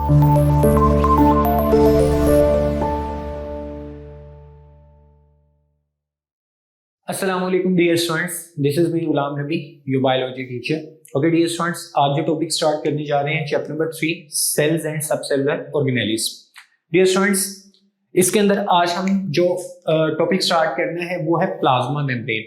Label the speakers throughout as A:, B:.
A: अस्सलाम वालेकुम dear students, this is me Ghulam Nabi, your biology teacher. Okay dear students, आज जो टॉपिक स्टार्ट करने जा रहे हैं chapter number 3, cells and subcellular organelles. Dear students, इसके अंदर आज हम जो टॉपिक स्टार्ट करना है वो है प्लाज्मा मेम्ब्रेन।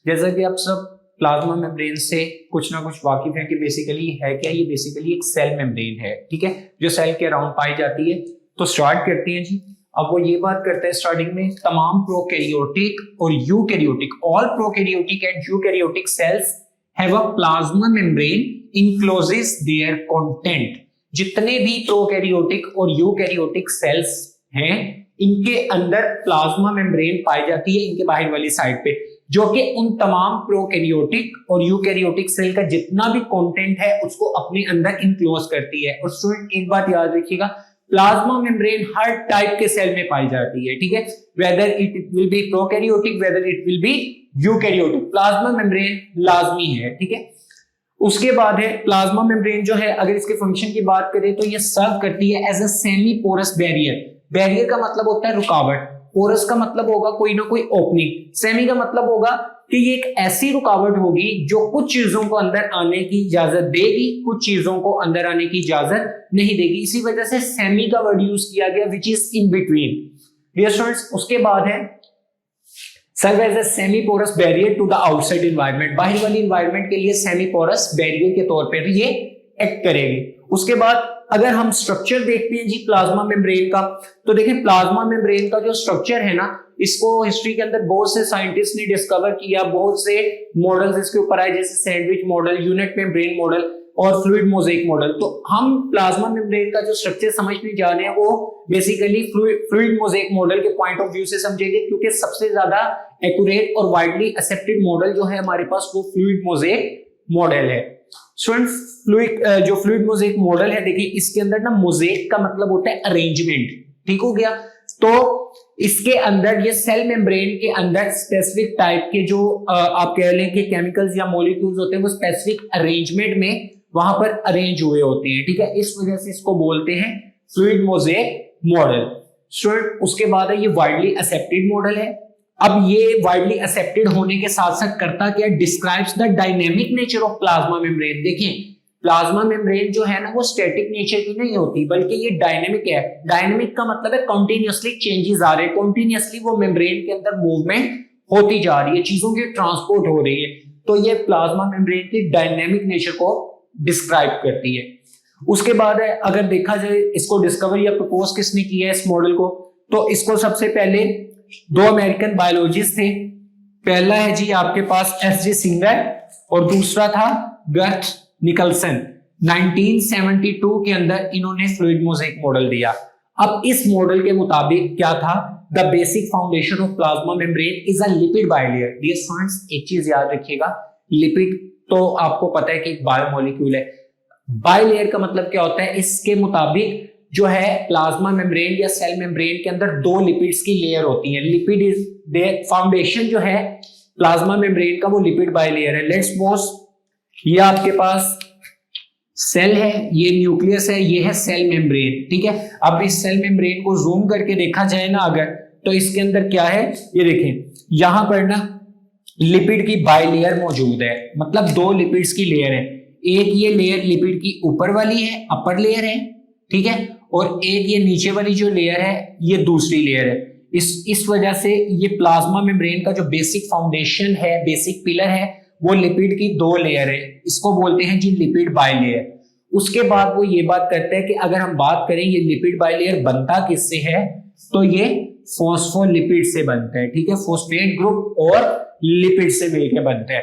A: जैसा कि आप सब प्लाज्मा मेम्ब्रेन से कुछ ना कुछ वाकिफ हैं कि बेसिकली है क्या, ये बेसिकली एक सेल मेम्ब्रेन है, ठीक है, जो सेल के अराउंड पाई जाती है। तो स्टार्ट करते हैं जी। अब वो ये बात करते हैं स्टार्टिंग में, तमाम प्रोकैरियोटिक और eukaryotic, all prokaryotic and eukaryotic cells have a plasma membrane encloses their content. जितने भी प्रोकैरियोटिक और यूकैरियोटिक सेल्स हैं, इनके अंदर प्लाज्मा मेम्ब्रेन पाई जाती है, इनके बाहर वाली साइड पे, जो कि उन तमाम प्रोकैरियोटिक और यूकैरियोटिक सेल का जितना भी कंटेंट है उसको अपने अंदर इनक्लोज करती है। और स्टूडेंट एक बात याद रखिएगा, प्लाज्मा मेम्ब्रेन हर टाइप के सेल में पाई जाती है, ठीक है, whether it will be prokaryotic, whether it will be eukaryotic, plasma membrane लाजमी है, ठीक है। उसके बाद है प्लाज्मा मेम्ब्रेन जो है, अगर इसके फंक्शन की बात करें तो ये सर्व करती है as a semi porous barrier. Barrier का मतलब होता है रुकावट, पोरस का मतलब होगा कोई ना कोई ओपनिंग, सेमी का मतलब होगा कि ये एक ऐसी रुकावट होगी जो कुछ चीजों को अंदर आने की इजाजत देगी, कुछ चीजों को अंदर आने की इजाजत नहीं देगी। इसी वजह से सेमी का वर्ड यूज किया गया, which is in between. Dear students, उसके बाद है serve as a semi porous barrier to the outside environment. बाहर वाली एनवायरनमेंट के लिए सेमी पोरस बैरियर के तौर पर ये एक्ट करेगी। उसके बाद अगर हम स्ट्रक्चर देखते हैं जी प्लाज्मा मेम्ब्रेन का, तो देखिए प्लाज्मा मेम्ब्रेन का जो स्ट्रक्चर है ना, इसको हिस्ट्री के अंदर बहुत से साइंटिस्ट ने डिस्कवर किया, बहुत से मॉडल्स इसके ऊपर आए, जैसे sandwich model, unit membrane model और फ्लूइड मोज़ेक मॉडल। तो हम प्लाज्मा मेम्ब्रेन का जो स्ट्रक्चर समझने जा रहे हैं वो बेसिकली फ्लूइड मोज़ेक मॉडल के पॉइंट ऑफ व्यू से समझेंगे, क्योंकि सबसे ज्यादा एक्यूरेट और वाइडली एक्सेप्टेड मॉडल जो है हमारे पास वो फ्लूइड मोज़ेक मॉडल है। स्टूडेंट, जो फ्लूइड मोज़ेक मॉडल है, देखिए इसके अंदर ना मोज़ेक का मतलब होता है अरेंजमेंट, ठीक हो गया। तो इसके अंदर ये सेल मेम्ब्रेन के अंदर स्पेसिफिक टाइप के जो आप कह लें कि केमिकल्स या मॉलिक्यूल्स होते हैं, वो स्पेसिफिक अरेंजमेंट में वहां पर अरेंज हुए होते हैं, ठीक है। इस वजह से इसको बोलते हैं फ्लूइड मोज़ेक मॉडल। स्टूडेंट, उसके बाद है ये वाइडली एक्सेप्टेड मॉडल है। अब ये वाइडली एक्सेप्टेड होने के साथ साथ करता क्या, describes the dynamic nature of plasma membrane. देखिए प्लाज्मा मेम्ब्रेन जो है ना, वो स्टैटिक नेचर की नहीं होती, बल्कि ये डायनेमिक है। डायनेमिक का मतलब है कंटिन्यूअसली चेंजेस आ रहे हैं, कंटिन्यूअसली वो मेम्ब्रेन के अंदर मूवमेंट होती जा रही है, चीजों की ट्रांसपोर्ट हो रही है। तो ये प्लाज्मा मेम्ब्रेन की डायनेमिक नेचर को डिस्क्राइब करती है। उसके बाद है, अगर देखा जाए इसको डिस्कवर या प्रपोज किसने किया है इस मॉडल को, तो इसको सबसे पहले दो अमेरिकन बायोलॉजिस्ट थे। पहला है जी आपके पास एस.जे. सिंगर और दूसरा था गर्थ निकलसन। 1972 के अंदर इन्होंने फ्लूइड मोज़ेक मॉडल दिया। अब इस मॉडल के मुताबिक क्या था, the basic foundation of plasma membrane is a lipid bilayer. Dear students, एक चीज याद रखिएगा, लिपिड तो आपको पता है कि एक बायोमोलिक्यूल है। बाइलेयर का मतलब क्या होता है, इसके मुताबिक जो है प्लाज्मा मेम्ब्रेन या सेल मेम्ब्रेन के अंदर दो लिपिड्स की लेयर होती है। लिपिड इज देयर फाउंडेशन जो है प्लाज्मा मेम्ब्रेन का, वो लिपिड बाइलेयर है। लेट्स सपोज ये आपके पास सेल है, ये न्यूक्लियस है, ये है सेल मेम्ब्रेन, ठीक है। अब इस सेल मेम्ब्रेन को जूम करके देखा जाए ना अगर, तो इसके अंदर क्या है, ये देखें यहां पर ना लिपिड की बाइलेयर मौजूद है, मतलब दो लिपिड्स की लेयर है। एक ये लेयर लिपिड की ऊपर वाली है, अपर लेयर है, ठीक है, और एक ये नीचे वाली जो लेयर है ये दूसरी लेयर है। इस वजह से ये प्लाज्मा मेम्ब्रेन का जो बेसिक फाउंडेशन है, बेसिक पिलर है, वो लिपिड की दो लेयर है, इसको बोलते हैं जी लिपिड बाइलेयर। उसके बाद वो ये बात करते हैं कि अगर हम बात करें ये लिपिड बाइलेयर बनता किससे है, तो ये फॉस्फोलिपिड से बनता है, ठीक है, फॉस्फेट ग्रुप और लिपिड से मिलकर बनता है।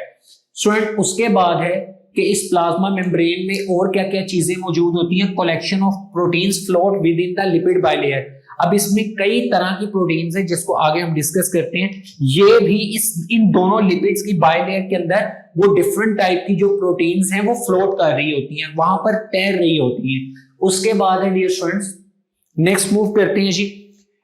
A: स्टूडेंट, उसके बाद है कि इस प्लाज्मा मेम्ब्रेन में और क्या क्या चीजें मौजूद होती हैं, collection of proteins float with in the lipid bilayer. अब इसमें कई तरह की प्रोटीन्स हैं जिसको आगे हम डिस्कस करते हैं। ये भी इन दोनों लिपिड्स की बाइलेयर के अंदर वो डिफरेंट टाइप की जो प्रोटीन्स हैं वो फ्लोट कर रही होती हैं, वहां पर तैर रही होती हैं। उसके बाद है डियर स्टूडेंट्स, नेक्स्ट मूव करते हैं जी।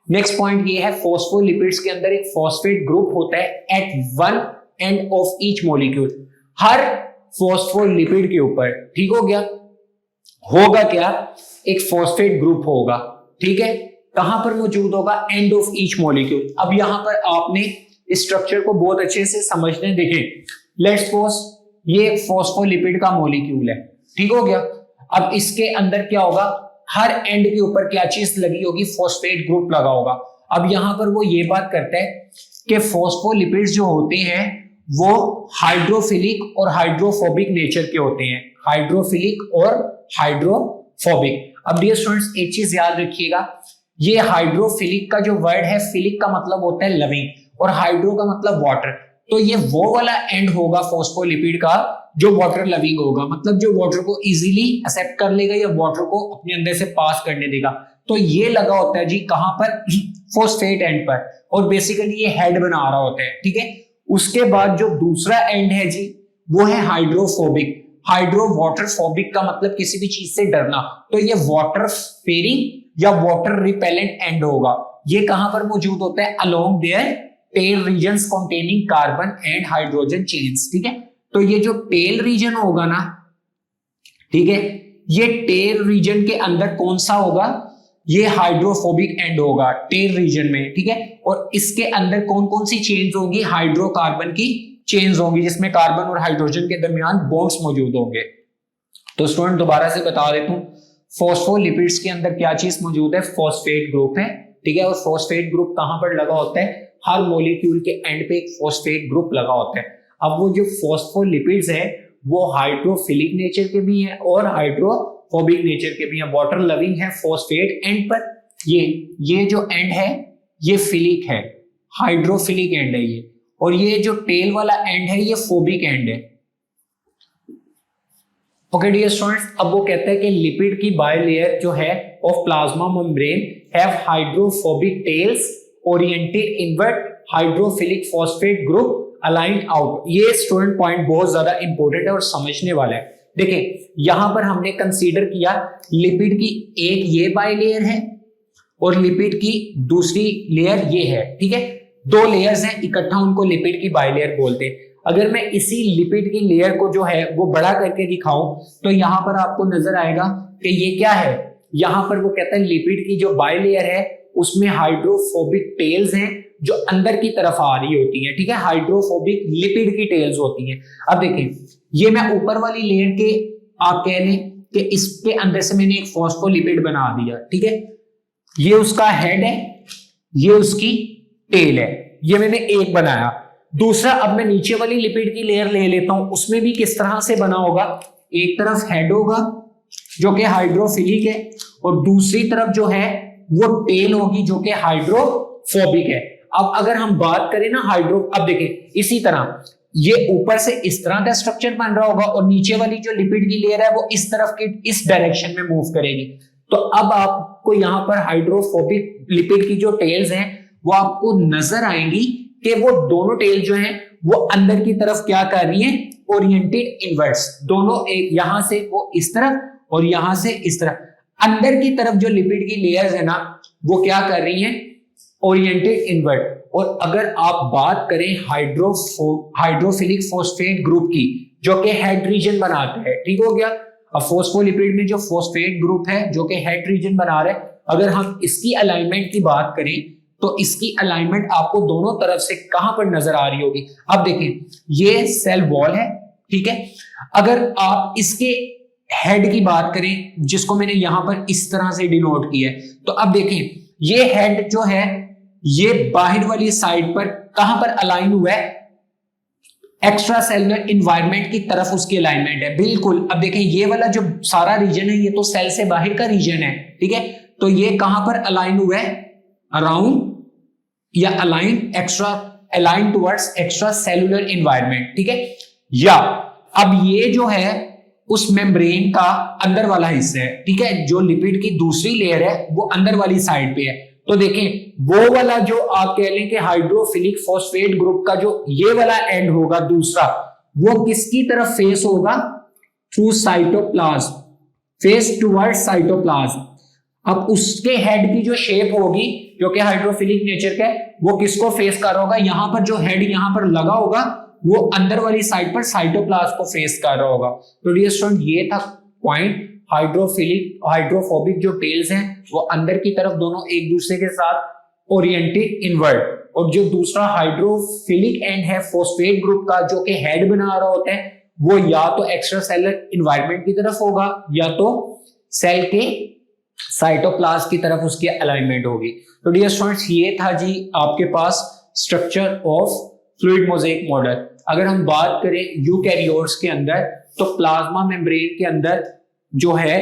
A: नेक्स्ट पॉइंट ये है, फॉस्फोलिपिड्स के अंदर एक फॉस्फेट ग्रुप होता है at one end of each molecule, हर फॉस्फोलिपिड के ऊपर, ठीक हो गया। होगा क्या, एक फॉस्फेट ग्रुप होगा, ठीक है, कहां पर मौजूद होगा, एंड ऑफ ईच मॉलिक्यूल। अब यहां पर आपने स्ट्रक्चर को बहुत अच्छे से समझने, देखें लेट्स सपोज ये एक फॉस्फोलिपिड का मॉलिक्यूल है, ठीक हो गया। अब इसके अंदर क्या होगा, हर एंड के ऊपर क्या चीज लगी होगी, फॉस्फेट ग्रुप लगा होगा। अब यहां पर वो ये बात करता है कि फॉस्फोलिपिड्स जो होते हैं वो हाइड्रोफिलिक और हाइड्रोफोबिक नेचर के होते हैं, हाइड्रोफिलिक और हाइड्रोफोबिक। अब डियर स्टूडेंट्स एक चीज याद रखिएगा, ये हाइड्रोफिलिक का जो वर्ड है, फिलिक का मतलब होता है लविंग और हाइड्रो का मतलब वाटर, तो ये वो वाला एंड होगा फॉस्फोलिपिड का जो वाटर लविंग होगा, मतलब जो वाटर को इजीली एक्सेप्ट कर लेगा या वाटर को अपने अंदर से पास करने देगा। तो ये लगा होता है जी कहां पर, फॉस्फेट एंड पर, और बेसिकली ये हेड बना रहा होता है, ठीक है। उसके बाद जो दूसरा एंड है जी वो है हाइड्रोफोबिक। हाइड्रो वाटर फोबिक का मतलब किसी भी चीज से डरना, तो ये वाटर फेरिंग या वाटर रिपेलेंट एंड होगा। ये कहां पर मौजूद होता है, along their tail regions containing carbon and hydrogen chains, ठीक है। तो ये जो टेल रीजन होगा ना, ठीक है, ये टेल रीजन के अंदर कौन सा होगा, ये हाइड्रोफोबिक एंड होगा टेल रीजन में, ठीक है। और इसके अंदर कौन कौन सी चेन्स होंगी, हाइड्रोकार्बन की चेन्स होंगी जिसमें कार्बन और हाइड्रोजन के दरमियान बॉन्ड्स मौजूद होंगे। तो स्टूडेंट दोबारा से बता देता हूं, फॉस्फोलिपिड्स के अंदर क्या चीज मौजूद है, फॉस्फेट ग्रुप है, ठीक है। और फॉस्फेट ग्रुप कहां पर लगा होता है, हर मॉलिक्यूल के एंड पे एक फॉस्फेट ग्रुप लगा होता है। अब वो जो फॉस्फोलिपिड्स है वो हाइड्रोफिलिक नेचर के भी हैं और हाइड्रोफोबिक नेचर के भी हैं, वाटर लविंग है फॉस्फेट एंड पर। ये जो एंड है ये फिलिक है, हाइड्रोफिलिक एंड है ये, और ये जो टेल वाला एंड है ये फोबिक एंड है। ओके डियर स्टूडेंट्स, अब वो कहता है कि लिपिड की बायलेयर जो है of plasma membrane have hydrophobic tails oriented inward hydrophilic phosphate group align out. ये स्टूडेंट पॉइंट बहुत ज्यादा इंपॉर्टेंट है और समझने वाला है। देखिए यहां पर हमने कंसीडर किया लिपिड की एक ये बायलेयर है और लिपिड की दूसरी लेयर ये है, ठीक है, दो लेयर्स हैं इकट्ठा, उनको लिपिड की बायलेयर बोलते हैं। अगर मैं इसी लिपिड की लेयर को जो है वो बड़ा करके दिखाऊं तो यहां पर आपको नजर आएगा कि ये क्या है, यहां पर वो कहता है लिपिड की जो बायलेयर है उसमें हाइड्रोफोबिक टेल्स हैं जो अंदर की तरफ आ रही होती है, ठीक है, हाइड्रोफोबिक लिपिड की टेल्स होती हैं। अब देखें ये मैं ऊपर वाली लेयर के आप कह लें कि इसके अंदर से मैंने एक फॉस्फोलिपिड बना दिया, ठीक है, ये उसका हेड है, ये उसकी टेल है, ये मैंने एक बनाया। दूसरा अब मैं नीचे वाली लिपिड की लेयर ले लेता हूं, उसमें भी किस तरह से बना होगा, एक तरफ हेड होगा जो कि हाइड्रोफिलिक है और दूसरी तरफ जो है वो टेल होगी जो कि हाइड्रोफोबिक है। अब अगर हम बात करें ना अब देखें इसी तरह ये ऊपर से इस तरह का स्ट्रक्चर बन रहा होगा और नीचे वाली जो लिपिड की लेयर है वो इस तरफ की इस डायरेक्शन में मूव करेगी। तो अब आपको यहां पर हाइड्रोफोबिक लिपिड की जो टेल्स हैं वो आपको नजर आएंगी कि वो दोनों टेल जो हैं वो अंदर की तरफ क्या कर रही हैं, ओरिएंटेड इनवर्ट्स, दोनों एक यहां से वो इस तरफ और यहां से इस तरफ। अंदर की तरफ जो लिपिड की लेयर्स है ना वो क्या कर रही हैं, ओरिएंटेड इनवर्ट। और अगर आप बात करें हाइड्रोफिलिक फॉस्फेट ग्रुप की जो कि हेड रीजन बनाता है, ठीक हो गया। अब फॉस्फोलिपिड में जो फॉस्फेट ग्रुप है जो कि हेड रीजन बना रहे, अगर हम इसकी अलाइनमेंट की बात करें तो इसकी अलाइनमेंट आपको दोनों तरफ से कहां पर नजर आ रही होगी। अब देखें ये सेल वॉल है, ठीक है, अगर आप इसके हेड की बात करें जिसको मैंने यहां पर इस तरह से डिनोट किया है, तो अब देखें ये हेड जो है ये बाहर वाली साइड पर कहां पर अलाइन हुआ है, एक्स्ट्रा सेलुलर इन्वायरमेंट की तरफ उसकी अलाइनमेंट है, बिल्कुल। अब देखें ये वाला जो सारा रीजन है ये तो सेल से बाहर का रीजन है, ठीक है, तो ये कहां पर अलाइन हुआ है, अराउंड या align towards extra cellular environment, ठीक है। या अब ये जो है उस मेम्ब्रेन का अंदर वाला हिस्सा है, ठीक है, जो लिपिड की दूसरी लेयर है वो अंदर वाली साइड पे है। तो देखें वो वाला जो आप कह लें कि हाइड्रोफिलिक फॉस्फेट ग्रुप का जो ये वाला एंड होगा दूसरा, वो किसकी तरफ फेस होगा, through cytoplasm, face towards cytoplasm. अब उसके हेड की जो शेप होगी जो कि हाइड्रोफिलिक नेचर का है वो किसको फेस कर रहा होगा, यहां पर जो हेड यहां पर लगा होगा वो अंदर वाली साइड पर साइटोप्लाज्म को फेस कर रहा होगा। तो डियर स्टूडेंट ये था पॉइंट हाइड्रोफिलिक हाइड्रोफोबिक जो टेल्स हैं वो अंदर की तरफ दोनों एक दूसरे के साथ ओरिएंटेड इनवर्ड, और जो दूसरा हाइड्रोफिलिक एंड है फॉस्फेट ग्रुप का जो कि हेड बना रहा होता है वो या तो एक्स्ट्रा सेलर इन्वायरमेंट की तरफ होगा या तो सेल के साइटोप्लाज्म की तरफ उसकी अलाइनमेंट होगी। तो डियर स्टूडेंट्स ये था जी आपके पास structure of fluid mosaic model. अगर हम बात करें यूकैरियोट्स के अंदर तो प्लाज्मा मेम्ब्रेन के अंदर जो है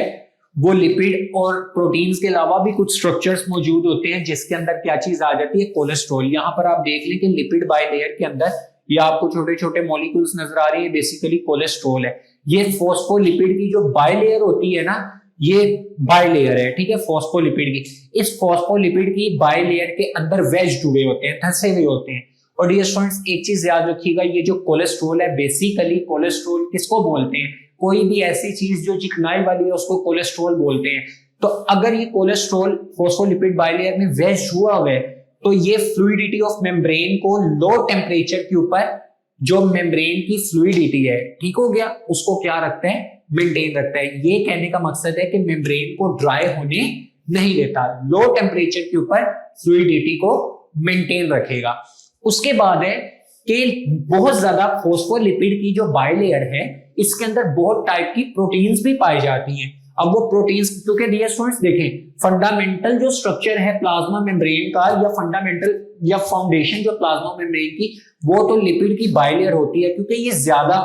A: वो लिपिड और प्रोटीन्स के अलावा भी कुछ स्ट्रक्चर्स मौजूद होते हैं जिसके अंदर क्या चीज आ जाती है, कोलेस्ट्रॉल। यहाँ पर आप देख लें कि लिपिड बाइलेयर के अंदर ये आपको छोटे छोटे मॉलिक्यूल्स नजर आ रहे हैं, बेसिकली कोलेस्ट्रॉल है। ये फॉस्फोलिपिड की जो बाइलेयर होती है ना, ये बाइलेयर है, ठीक है, फॉस्फोलिपिड की। इस फॉस्फोलिपिड की बाइलेयर के अंदर वेज्ड हुए होते हैं, धंसे हुए होते हैं। और डियर स्टूडेंट्स एक चीज याद रखिएगा, ये जो कोलेस्ट्रॉल है बेसिकली कोलेस्ट्रॉल किसको बोलते हैं, कोई भी ऐसी चीज जो चिकनाई वाली है उसको कोलेस्ट्रॉल बोलते हैं। तो अगर ये कोलेस्ट्रॉल फॉस्फोलिपिड बाइलेयर में वेज्ड हुआ है तो ये फ्लूइडिटी ऑफ मेम्ब्रेन को लो टेम्परेचर के ऊपर जो मेम्ब्रेन की फ्लूइडिटी है, ठीक हो गया, उसको क्या रखता है, मेंटेन रखता है। ये कहने का मकसद है कि मेम्ब्रेन को ड्राई होने नहीं देता, लो टेम्परेचर के ऊपर फ्लूइडिटी को मेंटेन रखेगा। उसके बाद है कि बहुत ज्यादा फॉस्फोलिपिड की जो बाइलेयर है इसके अंदर बहुत टाइप की प्रोटीन्स भी पाई जाती हैं। अब वो प्रोटीन्स, क्योंकि डियर स्टूडेंट्स देखें फंडामेंटल जो स्ट्रक्चर है प्लाज्मा मेम्ब्रेन का या फंडामेंटल या फाउंडेशन जो प्लाज्मा मेम्ब्रेन की, वो तो लिपिड की बाइलेयर होती है क्योंकि ये ज्यादा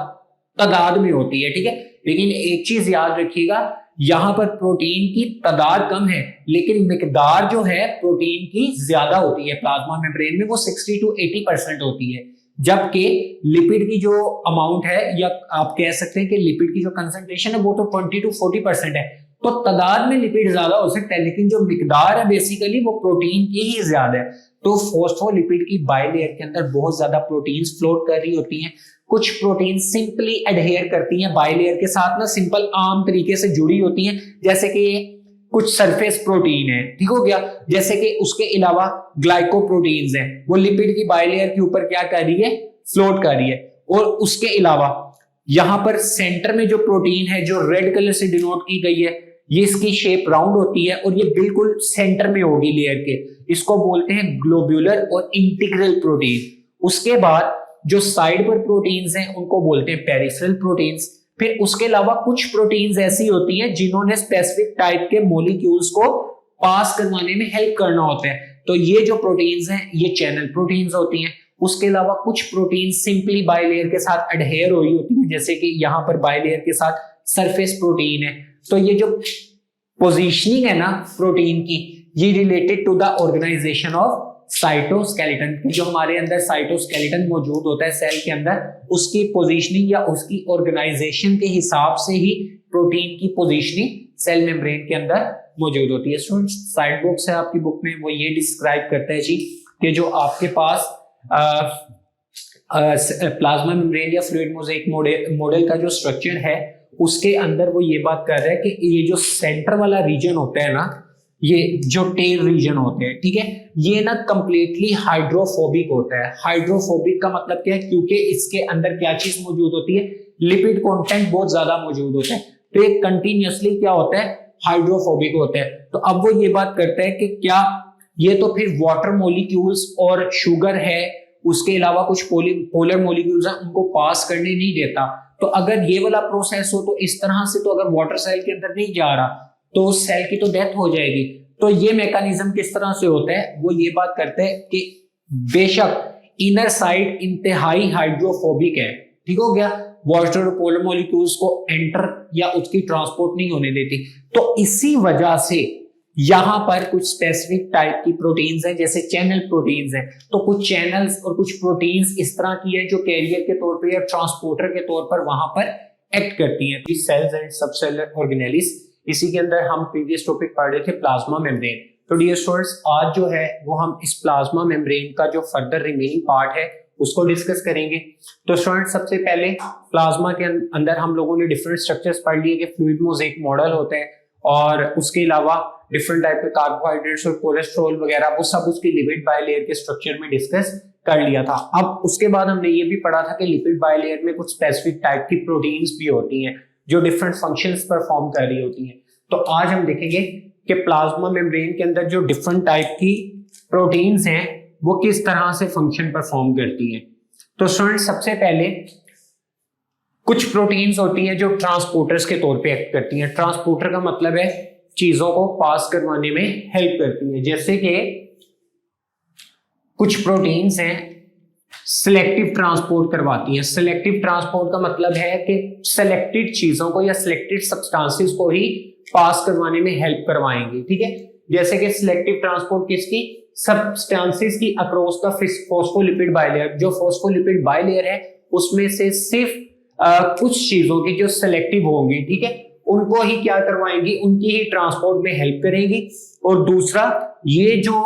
A: तादाद में होती है, ठीक है। लेकिन एक चीज याद रखिएगा, यहां पर प्रोटीन की तादाद कम है लेकिन मिकदार जो है प्रोटीन की ज्यादा होती है। प्लाज्मा मेम्ब्रेन में वो 60 to 80% होती है, जबकि लिपिड की जो अमाउंट है या आप कह सकते हैं कि लिपिड की जो कंसंट्रेशन है वो तो 20 to 40% है। तो तादाद में लिपिड ज्यादा हो सकता है लेकिन जो मिकदार है बेसिकली वो प्रोटीन की ही ज्यादा है। तो फॉस्फोलिपिड की बाइलेयर के अंदर बहुत ज्यादा प्रोटीन्स फ्लोट कर रही होती हैं। कुछ प्रोटीन सिंपली एडहेयर करती हैं बाइलेयर के साथ ना, सिंपल आम तरीके से जुड़ी होती हैं, जैसे कि कुछ सरफेस प्रोटीन है, ठीक हो गया। जैसे कि उसके अलावा ग्लाइकोप्रोटीन्स हैं, वो लिपिड की बाइलेयर के ऊपर क्या कर रही है, फ्लोट कर रही है। और उसके अलावा यहां पर सेंटर में जो प्रोटीन है जो रेड कलर से डिनोट की गई है, ये इसकी शेप राउंड होती है और ये बिल्कुल सेंटर में होगी लेयर के, इसको बोलते हैं ग्लोब्यूलर और इंटीग्रल प्रोटीन। उसके बाद जो साइड पर प्रोटीन्स हैं उनको बोलते हैं पेरिफेरल प्रोटीन्स। फिर उसके अलावा कुछ प्रोटीन्स ऐसी होती हैं जिन्होंने स्पेसिफिक टाइप के मॉलिक्यूल्स को पास करवाने में हेल्प करना होता है, तो ये जो प्रोटीन्स हैं ये चैनल प्रोटीन्स होती हैं। उसके अलावा कुछ प्रोटीन सिंपली बाइलेयर के साथ अडहेयर हुई होती है, जैसे कि यहाँ पर बाइलेयर के साथ सरफेस प्रोटीन है। तो ये जो पोजीशनिंग है ना प्रोटीन की, ये related to the organization of cytoskeleton. जो हमारे अंदर साइटोस्केलेटन मौजूद होता है सेल के अंदर, उसकी पोजीशनिंग या उसकी ऑर्गेनाइजेशन के हिसाब से ही प्रोटीन की पोजीशनिंग सेल मेम्ब्रेन के अंदर मौजूद होती है। स्टूडेंट्स साइड बॉक्स है आपकी बुक में, वो ये डिस्क्राइब करता है जी कि जो आपके पास प्लाज्मा मेम्ब्रेन या फ्लूइड मोज़ेक मॉडल का जो स्ट्रक्चर है उसके अंदर वो ये बात कर रहा है कि ये जो सेंटर वाला रीजन होता है ना, ये जो टेल रीजन होते हैं, ठीक है, ये ना कंप्लीटली हाइड्रोफोबिक होता है। हाइड्रोफोबिक का मतलब क्या है, क्योंकि इसके अंदर क्या चीज मौजूद होती है, लिपिड कंटेंट बहुत ज्यादा मौजूद होता है, तो ये कंटिन्यूअसली क्या होता है, हाइड्रोफोबिक होता है। तो अब वो ये बात करता है कि क्या ये तो फिर वाटर मॉलिक्यूल्स और शुगर है, उसके अलावा कुछ पोलर मॉलिक्यूल्स हैं, उनको पास करने नहीं देता। तो अगर ये वाला प्रोसेस हो तो इस तरह से, तो अगर वाटर सेल के अंदर नहीं जा रहा तो उस सेल की तो डेथ हो जाएगी। तो ये मैकेनिज्म किस तरह से होता है, वो ये बात करते हैं कि बेशक इनर साइड इंतहाई हाइड्रोफोबिक है, ठीक हो गया, वाटर पोलर मॉलिक्यूल्स को एंटर या उसकी ट्रांसपोर्ट नहीं होने देती। तो इसी वजह से यहां पर कुछ स्पेसिफिक टाइप की प्रोटीन्स हैं, जैसे चैनल प्रोटीन्स हैं। तो कुछ चैनल्स और कुछ प्रोटीन्स इस तरह की है जो कैरियर के तौर पर या ट्रांसपोर्टर के तौर पर वहां पर एक्ट करती हैं। सेल्स एंड सबसेलुलर ऑर्गेनेलिस, इसी के अंदर हम प्रीवियस टॉपिक पढ़ रहे थे प्लाज्मा मेम्ब्रेन। तो डियर स्टूडेंट्स आज जो है वो हम इस प्लाज्मा मेम्ब्रेन का जो फर्दर रिमेनिंग पार्ट है उसको डिस्कस करेंगे। तो स्टूडेंट्स सबसे पहले प्लाज्मा के अंदर हम लोगों ने डिफरेंट स्ट्रक्चर्स पढ़ लिए कि फ्लूइड मोज़ेक मॉडल होते हैं और उसके अलावा डिफरेंट टाइप के कार्बोहाइड्रेट्स और कोलेस्ट्रॉल वगैरह, वो सब उसकी लिपिड बाइलेयर के स्ट्रक्चर में डिस्कस कर लिया था। अब उसके बाद हमने ये भी पढ़ा था कि लिपिड बाइलेयर में कुछ स्पेसिफिक टाइप की प्रोटीन्स भी होती हैं। जो डिफरेंट फंक्शंस परफॉर्म कर रही होती हैं। तो आज हम देखेंगे कि प्लाज्मा मेम्ब्रेन के अंदर जो डिफरेंट टाइप की प्रोटीन्स हैं वो किस तरह से फंक्शन परफॉर्म करती हैं। तो स्टूडेंट सबसे पहले कुछ प्रोटीन्स होती हैं जो ट्रांसपोर्टर्स के तौर पे एक्ट करती हैं। ट्रांसपोर्टर का मतलब है चीजों को पास करवाने में हेल्प करती हैं। जैसे कि कुछ प्रोटीन्स हैं सिलेक्टिव ट्रांसपोर्ट करवाती हैं। सिलेक्टिव ट्रांसपोर्ट का मतलब है कि सिलेक्टेड चीजों को या सिलेक्टेड सब्सटेंसेस को ही पास करवाने में हेल्प करवाएंगी, ठीक है। जैसे कि सिलेक्टिव ट्रांसपोर्ट किसकी, सब्सटेंसेस की अक्रॉस द फॉस्फोलिपिड बाइलेयर। जो फॉस्फोलिपिड बाइलेयर है उसमें से सिर्फ कुछ चीजों की जो सिलेक्टिव होंगी, ठीक है, उनको ही क्या करवाएंगी, उनकी ही ट्रांसपोर्ट में हेल्प करेंगी। और दूसरा, ये जो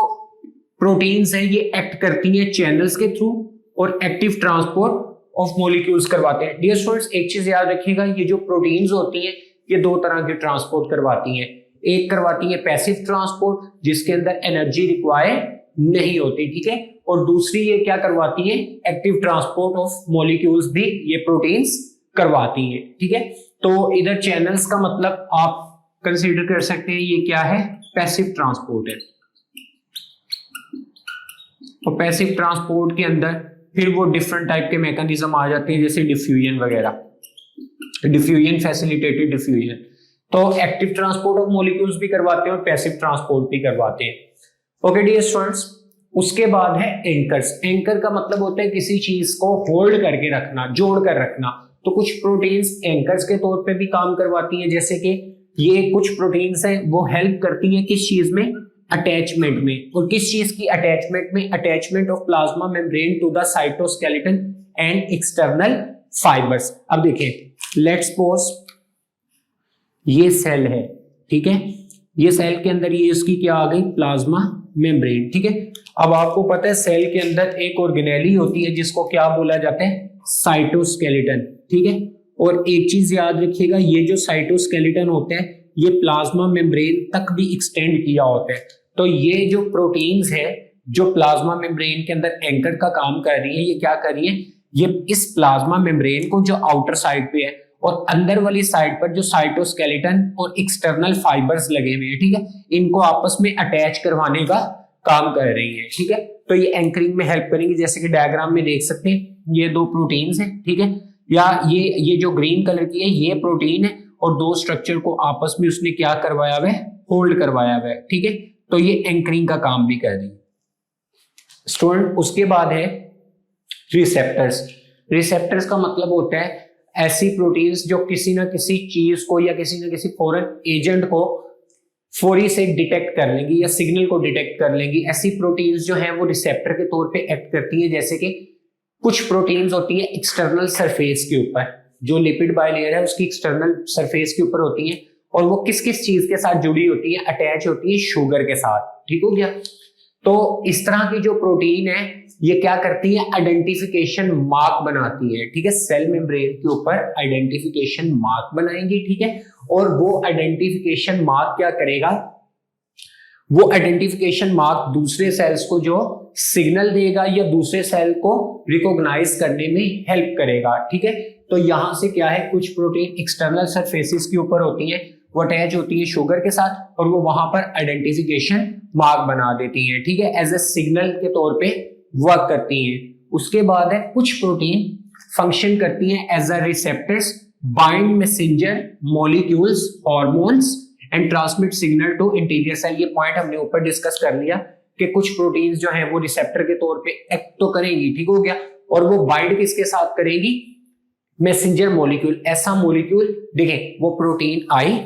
A: प्रोटीन्स हैं ये एक्ट करती हैं चैनल्स के थ्रू और एक्टिव ट्रांसपोर्ट ऑफ मॉलिक्यूल्स करवाते हैं। डियर स्टूडेंट्स, एक चीज याद रखिएगा, ये जो प्रोटीन्स होती हैं ये दो तरह के ट्रांसपोर्ट करवाती हैं। एक करवाती है पैसिव ट्रांसपोर्ट जिसके अंदर एनर्जी रिक्वायर नहीं होती, ठीक है, और दूसरी ये क्या करवाती है, एक्टिव ट्रांसपोर्ट ऑफ मॉलिक्यूल्स भी ये प्रोटीन्स करवाती हैं, ठीक है। तो इधर चैनल्स का मतलब आप कंसीडर कर सकते हैं ये क्या है, पैसिव ट्रांसपोर्ट है। तो पैसिव ट्रांसपोर्ट के अंदर फिर वो डिफरेंट टाइप के मैकेनिज्म आ जाते हैं जैसे डिफ्यूजन वगैरह, डिफ्यूजन, फैसिलिटेटेड डिफ्यूजन। तो एक्टिव ट्रांसपोर्ट ऑफ मॉलिक्यूल्स भी करवाते हैं और पैसिव ट्रांसपोर्ट भी करवाते हैं। ओके डियर स्टूडेंट्स, उसके बाद है एंकर्स। एंकर का मतलब होता है किसी चीज को होल्ड करके रखना, जोड़ कर रखना। तो कुछ प्रोटीन्स एंकर्स के तौर पे भी काम करवाती हैं। जैसे कि ये कुछ प्रोटीन्स हैं वो हेल्प करती हैं किस चीज में, अटैचमेंट में। और किस चीज की अटैचमेंट में, attachment of plasma membrane to the cytoskeleton and external fibres. अब देखिए, लेट्स सपोज ये सेल है, ठीक है, ये सेल के अंदर ये इसकी क्या आ गई, प्लाज्मा मेम्ब्रेन, ठीक है। अब आपको पता है सेल के अंदर एक ऑर्गेनेली होती है जिसको क्या बोला जाता है, साइटोस्केलेटन, ठीक है। और एक चीज याद रखिएगा, ये जो साइटोस्केलेटन होता है ये प्लाज्मा मेम्ब्रेन तक भी एक्सटेंड किया होता है। तो ये जो प्रोटीन्स है जो प्लाज्मा मेम्ब्रेन के अंदर एंकर का काम कर रही है, ये क्या कर रही है, ये इस प्लाज्मा मेम्ब्रेन को जो आउटर साइड पे है और अंदर वाली साइड पर जो साइटोस्केलेटन और एक्सटर्नल फाइबर्स लगे हुए हैं, ठीक है, इनको आपस में अटैच करवाने का काम कर रही है, ठीक है। तो ये एंकरिंग में हेल्प करेंगे। जैसे कि डायग्राम में देख सकते हैं ये दो प्रोटीन्स हैं, ठीक है, या ये जो ग्रीन कलर की है ये प्रोटीन है और दो स्ट्रक्चर को आपस में उसने क्या करवाया हुआ है, होल्ड करवाया हुआ है, ठीक है। तो ये एंकरिंग का काम भी कर रही है स्टूडेंट। उसके बाद है रिसेप्टर्स। रिसेप्टर्स का मतलब होता है ऐसी प्रोटीन्स जो किसी ना किसी चीज को या किसी ना किसी फॉरेन एजेंट को फौरी से डिटेक्ट कर लेंगी या सिग्नल को डिटेक्ट कर लेंगी। ऐसी प्रोटीन्स जो हैं वो रिसेप्टर के तौर पे एक्ट करती है। जैसे कि कुछ प्रोटीन्स होती है एक्सटर्नल सरफेस के ऊपर, जो लिपिड बाइलेयर है उसकी एक्सटर्नल सरफेस के ऊपर होती है और वो किस किस चीज के साथ जुड़ी होती है, अटैच होती है शुगर के साथ, ठीक हो गया। तो इस तरह की जो प्रोटीन है ये क्या करती है, आइडेंटिफिकेशन मार्क बनाती है, ठीक है, सेल मेम्ब्रेन के ऊपर आइडेंटिफिकेशन मार्क बनाएंगी, ठीक है। और वो आइडेंटिफिकेशन मार्क क्या करेगा, वो आइडेंटिफिकेशन मार्क दूसरे सेल्स को जो सिग्नल देगा या दूसरे सेल को रिकॉग्नाइज करने में हेल्प करेगा, ठीक है। तो यहां से क्या है, कुछ प्रोटीन एक्सटर्नल सरफेसेस के ऊपर होती हैं, वो अटैच होती है शुगर के साथ और वो वहां पर आइडेंटिफिकेशन मार्क बना देती हैं, ठीक है, एज ए सिग्नल के तौर पे वर्क करती हैं। उसके बाद है कुछ प्रोटीन फंक्शन करती हैं as a receptors, bind messenger molecules, hormones and transmit signal to interior cell. ये पॉइंट हमने ऊपर डिस्कस कर लिया कि कुछ प्रोटीन्स जो है वो रिसेप्टर के तौर पे एक्ट तो करेंगी, ठीक हो गया, और वो बाइंड किसके साथ करेगी, मैसेंजर मॉलिक्यूल। ऐसा मॉलिक्यूल देखें, वो प्रोटीन आई,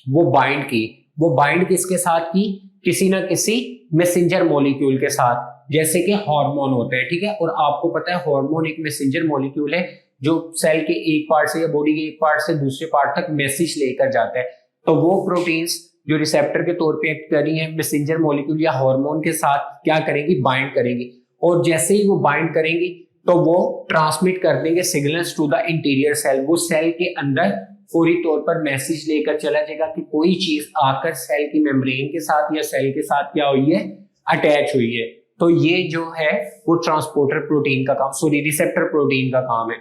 A: वो बाइंड की, वो बाइंड किसके साथ की, किसी ना किसी मैसेंजर मॉलिक्यूल के साथ, जैसे कि हार्मोन होते हैं, ठीक है। और आपको पता है हार्मोन एक मैसेंजर मॉलिक्यूल है जो सेल के एक पार्ट से या बॉडी के एक पार्ट से दूसरे पार्ट तक मैसेज लेकर जाता है। तो वो प्रोटीन्स जो रिसेप्टर के तौर पे एक्ट कर रही है मैसेंजर मॉलिक्यूल या हार्मोन के साथ क्या करेंगी, बाइंड करेंगी। और जैसे ही वो बाइंड करेंगी तो वो ट्रांसमिट कर देंगे signals to the interior cell. वो सेल के अंदर फौरी तौर पर मैसेज लेकर चला जाएगा कि कोई चीज आकर सेल की मेम्ब्रेन के साथ या सेल के साथ क्या हुई है, अटैच हुई है। तो ये जो है वो ट्रांसपोर्टर प्रोटीन का काम, सॉरी रिसेप्टर प्रोटीन का काम है।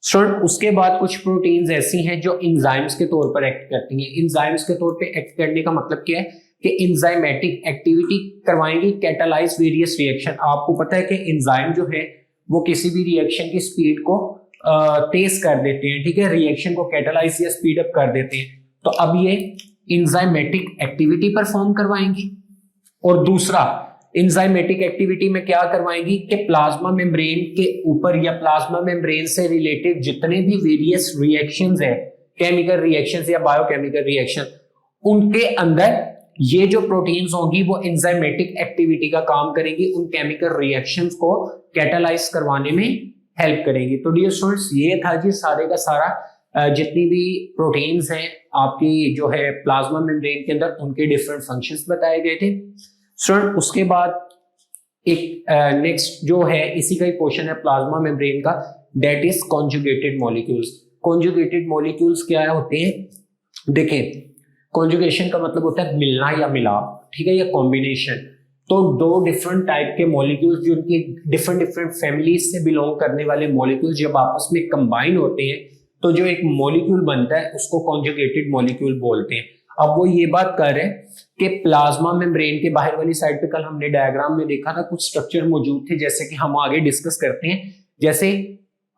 A: स्टूडेंट उसके बाद कुछ प्रोटीन्स ऐसी हैं जो एंजाइम्स के तौर पर एक्ट करती हैं। एंजाइम्स के तौर पे एक्ट करने का मतलब क्या है कि एंजाइमेटिक एक्टिविटी करवाएंगी, कैटालाइज वेरियस रिएक्शन। आपको पता है कि एंजाइम जो है वो किसी भी रिएक्शन की स्पीड को तेज कर देते हैं, ठीक है, रिएक्शन को कैटालाइज या स्पीड अप कर देते हैं। तो अब ये एंजाइमेटिक एक्टिविटी परफॉर्म करवाएंगी। और दूसरा, एंजाइमेटिक एक्टिविटी में क्या करवाएंगी कि प्लाज्मा मेम्ब्रेन के ऊपर या प्लाज्मा मेम्ब्रेन से रिलेटेड जितने भी वेरियस रिएक्शंस है, केमिकल रिएक्शंस या बायोकेमिकल रिएक्शन, उनके अंदर ये जो प्रोटीन्स होंगी वो एंजाइमेटिक एक्टिविटी का काम करेंगी, उन केमिकल रिएक्शंस को कैटालाइज करवाने में हेल्प करेंगी। तो डियर स्टूडेंट्स ये था जी सारे का सारा जितनी भी प्रोटीन्स हैं आपकी जो है प्लाज्मा मेम्ब्रेन के अंदर, उनके डिफरेंट फंक्शंस बताए गए थे। स्टूडेंट उसके बाद एक नेक्स्ट जो है इसी का ही पोर्शन है प्लाज्मा मेम्ब्रेन का, that is conjugated molecules. Conjugated molecules क्या होते हैं? देखें, कॉन्जुगेशन का मतलब होता है मिलना या मिलाप, ठीक है, या कॉम्बिनेशन। तो दो डिफरेंट टाइप के मॉलिक्यूल्स जो उनकी डिफरेंट डिफरेंट फैमिलीज से बिलोंग करने वाले मॉलिक्यूल्स जब आपस में कंबाइन होते हैं तो जो एक मॉलिक्यूल बनता है उसको कॉन्जुगेटेड मॉलिक्यूल बोलते हैं। अब वो ये बात कर रहे हैं कि प्लाज्मा मेम्ब्रेन के बाहर वाली साइड पे कल हमने डायग्राम में देखा था कुछ स्ट्रक्चर मौजूद थे, जैसे कि हम आगे डिस्कस करते हैं। जैसे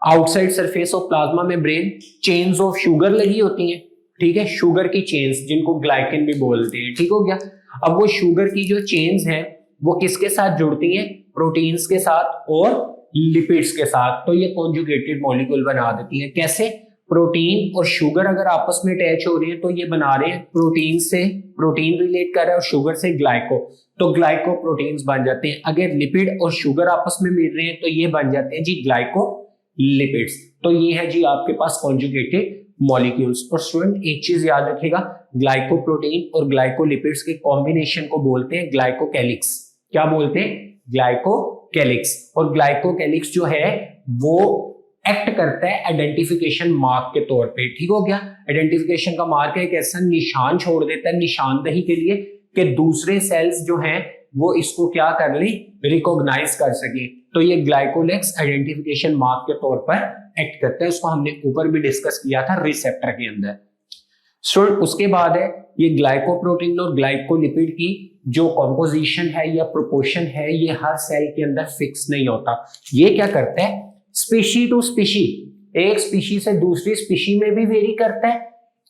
A: outside surface of plasma membrane chains of sugar लगी होती हैं, ठीक है, शुगर की चेन्स जिनको ग्लाइकेन भी बोलते हैं, ठीक हो गया। अब वो शुगर की जो चेन्स हैं वो किसके साथ जुड़ती हैं? प्रोटीन्स के साथ और लिपिड्स के साथ। तो ये कॉन्जुगेटेड मॉलिक्यूल बना देती हैं। कैसे? प्रोटीन और शुगर अगर आपस में अटैच हो रही है तो ये बना रहे हैं प्रोटीन से प्रोटीन रिलेट कर रहा है और शुगर से ग्लाइको, तो ग्लाइको प्रोटीन्स बन जाते हैं। अगर लिपिड और शुगर आपस में मिल रहे हैं तो ये बन जाते हैं जी ग्लाइको लिपिड्स। तो ये है जी आपके पास कॉन्जुगेटेड मॉलिक्यूल्स। और स्टूडेंट एक चीज याद रखिएगा, ग्लाइकोप्रोटीन और ग्लाइकोलिपिड्स के कॉम्बिनेशन को बोलते हैं ग्लाइकोकैलिक्स। क्या बोलते हैं? ग्लाइकोकैलिक्स। और ग्लाइकोकैलिक्स जो है वो एक्ट करता है आइडेंटिफिकेशन मार्क के तौर पे, ठीक हो गया। आइडेंटिफिकेशन का मार्क है एक ऐसा निशान छोड़ देता है निशानदही के लिए कि दूसरे सेल्स जो हैं वो इसको क्या कर ले, रिकॉग्नाइज कर सके। तो ये ग्लाइकोलेक्स आइडेंटिफिकेशन मार्क के तौर पर एक्ट करता है। उसको हमने ऊपर भी डिस्कस किया था रिसेप्टर के अंदर। सो उसके बाद है ये ग्लाइकोप्रोटीन और ग्लाइकोलिपिड की जो कॉम्पोजिशन है या प्रोपोर्शन है ये हर सेल के अंदर फिक्स नहीं होता। ये क्या करता है? स्पीशी टू स्पीशी, एक स्पीशी से दूसरी स्पीशी में भी वेरी करता है।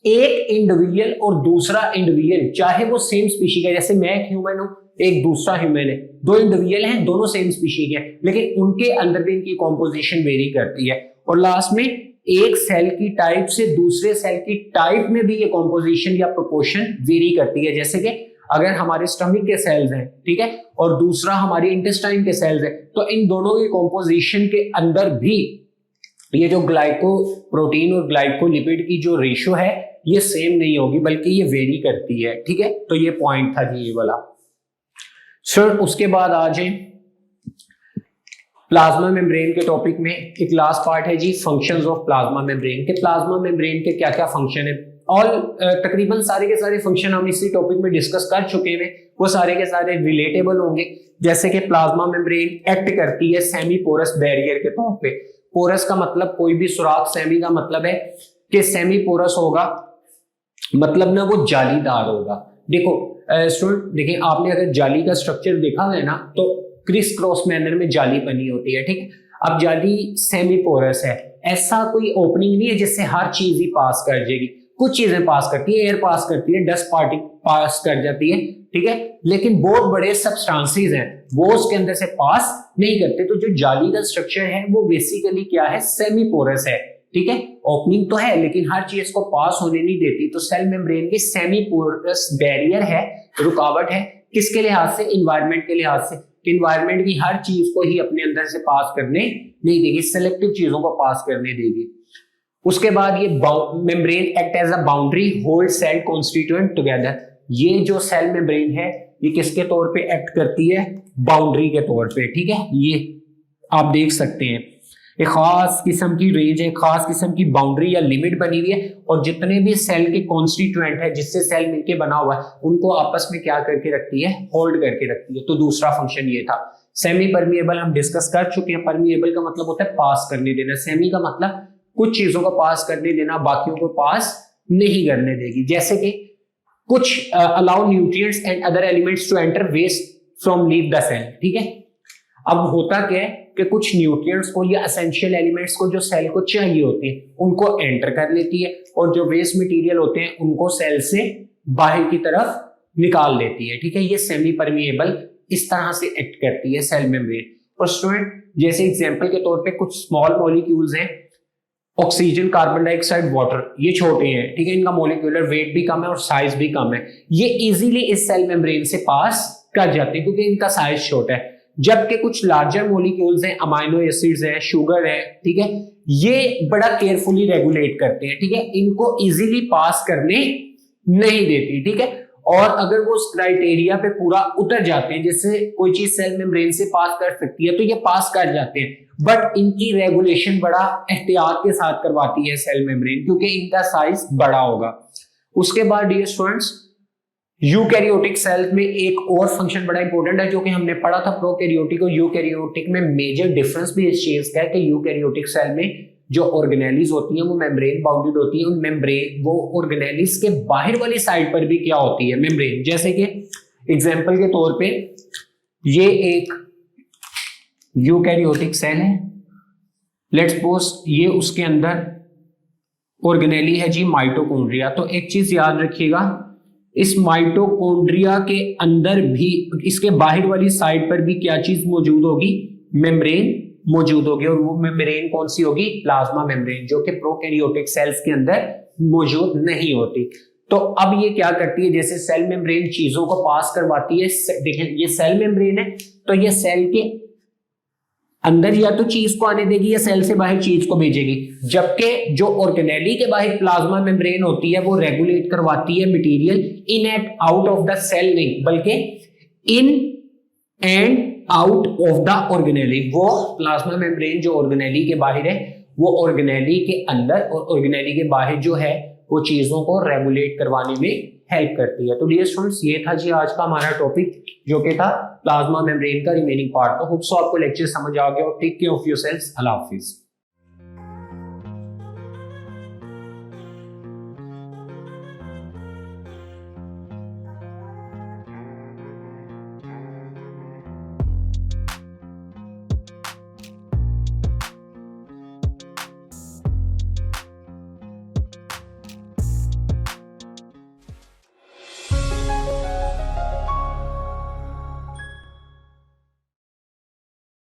A: एक इंडिविजुअल और दूसरा इंडिविजुअल चाहे वो सेम स्पीशी का, जैसे मैं एक ह्यूमन हूं एक दूसरा ह्यूमन है, दो इंडिविजुअल हैं दोनों सेम स्पीशी के, लेकिन उनके अंदर भी इनकी कॉम्पोजिशन वेरी करती है। और लास्ट में एक सेल की टाइप से दूसरे सेल की टाइप में भी ये कॉम्पोजिशन या प्रोपोर्शन वेरी करती है। जैसे कि अगर हमारे स्टमक के सेल्स हैं, ठीक है, और दूसरा हमारे इंटेस्टाइन के सेल्स हैं, तो इन दोनों की कॉम्पोजिशन के अंदर भी ये जो ग्लाइकोप्रोटीन और ग्लाइकोलिपिड की जो रेशियो है ये सेम नहीं होगी बल्कि ये वेरी करती है, ठीक है। तो ये पॉइंट था जी ये वाला। सर उसके बाद आ जाए प्लाज्मा मेम्ब्रेन के टॉपिक में। एक लास्ट पार्ट है जी फंक्शंस ऑफ प्लाज्मा मेम्ब्रेन के। प्लाज्मा मेम्ब्रेन के क्या क्या फंक्शन है? और तकरीबन सारे के सारे फंक्शन हम इसी टॉपिक में डिस्कस कर चुके हैं, वो सारे के सारे रिलेटेबल होंगे। जैसे कि प्लाज्मा मेम्ब्रेन एक्ट करती है सेमी पोरस बैरियर के तौर पे। पोरस का मतलब कोई भी सुराख, सेमी का मतलब है कि सेमी पोरस होगा, मतलब ना वो जालीदार होगा। देखो स्टूडेंट देखिए, आपने अगर जाली का स्ट्रक्चर देखा है ना तो क्रिस क्रॉस मैनर में जाली बनी होती है, ठीक है। अब जाली सेमी पोरस है, ऐसा कोई ओपनिंग नहीं है जिससे हर चीज ही पास कर जाएगी। कुछ चीजें पास करती है, एयर पास करती है, डस्ट पार्टिकल पास कर जाती है, ठीक है, लेकिन बहुत बड़े सब्सटेंसेस हैं वो उसके अंदर से पास नहीं करते। तो जो जाली का स्ट्रक्चर है वो बेसिकली क्या है? सेमी पोरस है, ठीक है। ओपनिंग तो है लेकिन हर चीज को पास होने नहीं देती। तो सेल मेम्ब्रेन की सेमी पोरस बैरियर है, रुकावट है, किसके लिहाज से? इन्वायरमेंट के लिहाज से। इन्वायरमेंट की हर चीज को ही अपने अंदर से पास करने नहीं देगी, सिलेक्टिव चीजों को पास करने देगी। उसके बाद ये membrane act as a boundary hold cell constituent together. ये जो सेल मेम्ब्रेन है ये किसके तौर पे एक्ट करती है? बाउंड्री के तौर पे, ठीक है। ये आप देख सकते हैं एक खास किस्म की रेंज है, खास किस्म की बाउंड्री या लिमिट बनी हुई है, और जितने भी सेल के कॉन्स्टिट्यूएंट है जिससे सेल मिलके बना हुआ है उनको आपस में क्या करके रखती है? होल्ड करके रखती है। तो दूसरा फंक्शन ये था। सेमी परमिएबल हम डिस्कस कर चुके हैं। परमिएबल का मतलब होता है पास करने देना, सेमी का मतलब कुछ चीजों को पास करने देना, बाकियों को पास नहीं करने देगी। जैसे कि कुछ allow nutrients and other elements to enter waste from leave the cell, ठीक है। अब होता क्या है कि कुछ न्यूट्रिएंट्स को या एसेंशियल एलिमेंट्स को जो सेल को चाहिए होते हैं उनको एंटर कर लेती है, और जो वेस्ट मटेरियल होते हैं उनको सेल से बाहर की तरफ निकाल देती है, ठीक है। ये सेमी परमिएबल इस तरह से एक्ट करती है सेल मेम्ब्रेन। और स्टूडेंट जैसे एग्जांपल के तौर पे कुछ स्मॉल मॉलिक्यूल्स हैं, ऑक्सीजन, कार्बन डाइऑक्साइड, वाटर, ये छोटे हैं, ठीक है, इनका मॉलिक्यूलर वेट भी कम है और साइज भी कम है, ये इजीली इस सेल मेम्ब्रेन से पास कर जाते हैं क्योंकि इनका साइज छोटा है। जबकि कुछ लार्जर मॉलिक्यूल्स हैं, अमाइनो एसिड्स हैं, शुगर है, ठीक है, ये बड़ा केयरफुली रेगुलेट करते हैं, ठीक है, इनको इजीली पास करने नहीं देती, ठीक है। और अगर वो उस क्राइटेरिया पे पूरा उतर जाते हैं, जैसे कोई चीज सेल मेम्ब्रेन से पास कर सकती है तो ये पास कर जाते हैं, बट इनकी रेगुलेशन बड़ा एहतियात के साथ करवाती है सेल मेम्ब्रेन क्योंकि इनका साइज बड़ा होगा। उसके बाद डियर स्टूडेंट्स, यूकैरियोटिक सेल में एक और फंक्शन बड़ा इंपॉर्टेंट है जो कि हमने पढ़ा था प्रोकैरियोटिक और यूकैरियोटिक में। मेजर डिफरेंस भी इस चीज का है कि यूकैरियोटिक सेल में जो ऑर्गेनेलिज होती हैं वो मेम्ब्रेन बाउंडेड होती है, उन मेम्ब्रेन वो ऑर्गेनेलिज के बाहर वाली साइड पर भी क्या होती है, मेम्ब्रेन। जैसे कि एग्जांपल के तौर पे ये एक यूकैरियोटिक सेल है, लेट्स सपोज ये उसके अंदर ऑर्गेनेली है जी माइटोकॉन्ड्रिया। तो एक चीज याद रखिएगा, इस माइटोकॉन्ड्रिया के अंदर भी, इसके बाहर वाली साइड पर भी क्या चीज मौजूद होगी, मेम्ब्रेन मौजूद होगी, और वो मेम्ब्रेन कौन सी होगी, प्लाज्मा मेम्ब्रेन, जो कि प्रोकैरियोटिक सेल्स के अंदर मौजूद नहीं होती। तो अब ये क्या करती है, जैसे सेल मेम्ब्रेन चीजों को पास करवाती है, देखें ये सेल मेम्ब्रेन है तो ये सेल के अंदर या तो चीज को आने देगी या सेल से बाहर चीज को भेजेगी, जबकि जो ऑर्गेनेली के बाहर प्लाज्मा मेम्ब्रेन होती है वो रेगुलेट करवाती है material in and out of the cell, नहीं बल्कि in and out of the organelle. वो प्लाज्मा मेम्ब्रेन जो ऑर्गेनेली के बाहर है वो ऑर्गेनेली के अंदर और ऑर्गेनेली के बाहर जो है वो चीजों को रेगुलेट करवाने में हेल्प करती है। तो डियर स्टूडेंट्स ये था जी आज का हमारा टॉपिक जो कि था प्लाज्मा मेम्ब्रेन का रिमेनिंग पार्ट। तो होप सो आपको लेक्चर समझ आ गया और टेक केयर ऑफ योरसेल्व्स। अल्लाह हाफिज।